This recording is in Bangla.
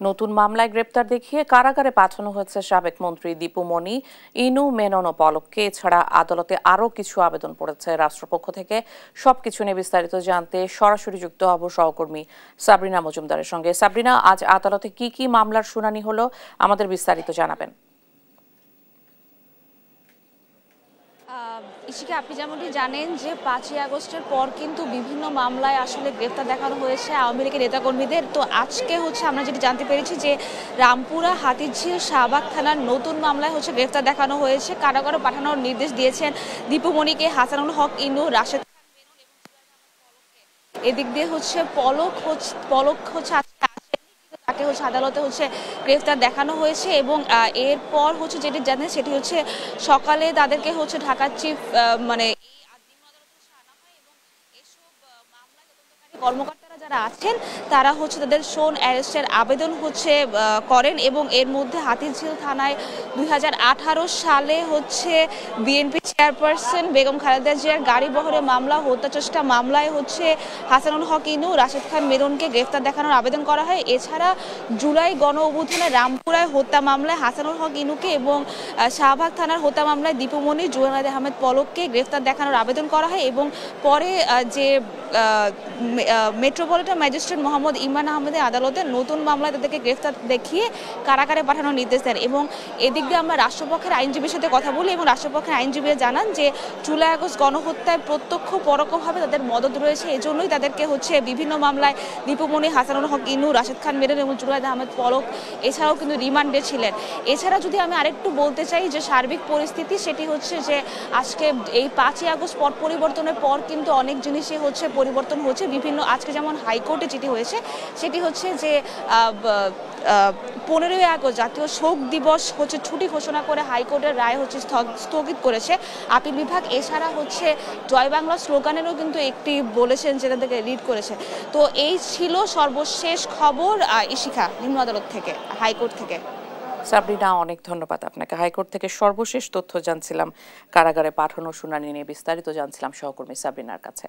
নতুন মামলায় গ্রেপ্তার দেখিয়ে কারাগারে পাঠানো হয়েছে সাবেক মন্ত্রী দীপু মনি, ইনু মেনন ও পলককে। এছাড়া আদালতে আরও কিছু আবেদন পড়েছে রাষ্ট্রপক্ষ থেকে। সবকিছু নিয়ে বিস্তারিত জানতে সরাসরি যুক্ত হব সহকর্মী সাবরিনা মজুমদারের সঙ্গে। সাবরিনা, আজ আদালতে কি কি মামলার শুনানি হলো, আমাদের বিস্তারিত জানাবেন। ইশিকা, আপনি যেমনটি জানেন যে 5ই আগস্টের পর কিন্তু বিভিন্ন মামলায় আসলে গ্রেফতার দেখানো হয়েছে আওয়ামী লীগের নেতাকর্মীদের। তো আজকে আমরা যেটি জানতে পেরেছি যে রামপুরা হাতিরঝিল শাহবাগ থানার নতুন মামলায় গ্রেফতার দেখানো হয়েছে। কারাগারে পাঠানোর নির্দেশ দিয়েছেন দীপু মনিকে, হাসানুল হক ইনু, রাশেদ এদিক দিয়ে পলক তাকে আদালতে গ্রেফতার দেখানো হয়েছে। এবং এরপর যেটি জানেন সেটি সকালে তাদেরকে ঢাকার চিফ মানে কর্মকর্তারা যারা আছেন তারা তাদের শোন অ্যারেস্টের আবেদন করেন। এবং এর মধ্যে হাতিরঝিল থানায় 2018 সালে বিএনপি চেয়ারপারসন বেগম খালেদা জিয়ার গাড়ি বহরে মামলা, হত্যা চেষ্টা মামলায় হাসানুল হক ইনু, রাশেদ খান মেননকে গ্রেফতার দেখানোর আবেদন করা হয়। এছাড়া জুলাই গণ অভ্যুত্থানে রামপুরায় হত্যা মামলায় হাসানুল হক ইনুকে এবং শাহবাগ থানার হত্যা মামলায় দীপু মনি, জুনায়েদ আহমেদ পলককে গ্রেফতার দেখানোর আবেদন করা হয়। এবং পরে যে মেট্রোপলিটন ম্যাজিস্ট্রেট মোহাম্মদ ইমরান আহমেদের আদালতে নতুন মামলায় তাদেরকে গ্রেফতার দেখিয়ে কারাগারে পাঠানোর নির্দেশ দেন। এবং এদিক দিয়ে আমরা রাষ্ট্রপক্ষের আইনজীবীর সাথে কথা বলি এবং রাষ্ট্রপক্ষের আইনজীবীরা জানান যে জুলাই আগস্ট গণহত্যায় প্রত্যক্ষ পরোক্ষভাবে তাদের মদত রয়েছে। এজন্যই তাদেরকে বিভিন্ন মামলায় দীপু মনি, হাসানুল হক ইনু, রাশেদ খান মেনন এবং জুনায়েদ আহমেদ পলক এছাড়াও কিন্তু রিমান্ডে ছিলেন। এছাড়া যদি আমি আরেকটু বলতে চাই যে সার্বিক পরিস্থিতি সেটি যে আজকে এই 5ই আগস্ট পট পরিবর্তনের পর কিন্তু অনেক জিনিসই পরিবর্তন হচ্ছে। বিভিন্ন আজকে যেমন হাইকোর্টে যেটি হয়েছে সেটি যে 15ই আগস্ট জাতীয় শোক দিবস ছুটি ঘোষণা করে হাইকোর্টের রায় স্থগিত করেছে আপিল বিভাগ। এছাড়া জয় বাংলা স্লোগানেরও কিন্তু একটি বলেছেন, যেটা থেকে লিড করেছে। তো এই ছিল সর্বশেষ খবর ইশিকা, নিম্ন আদালত থেকে, হাইকোর্ট থেকে। সাবরিনা, অনেক ধন্যবাদ আপনাকে। হাইকোর্ট থেকে সর্বশেষ তথ্য জানছিলাম, কারাগারে পাঠানো শুনানি নিয়ে বিস্তারিত জানছিলাম সহকর্মী সাবরিনার কাছে।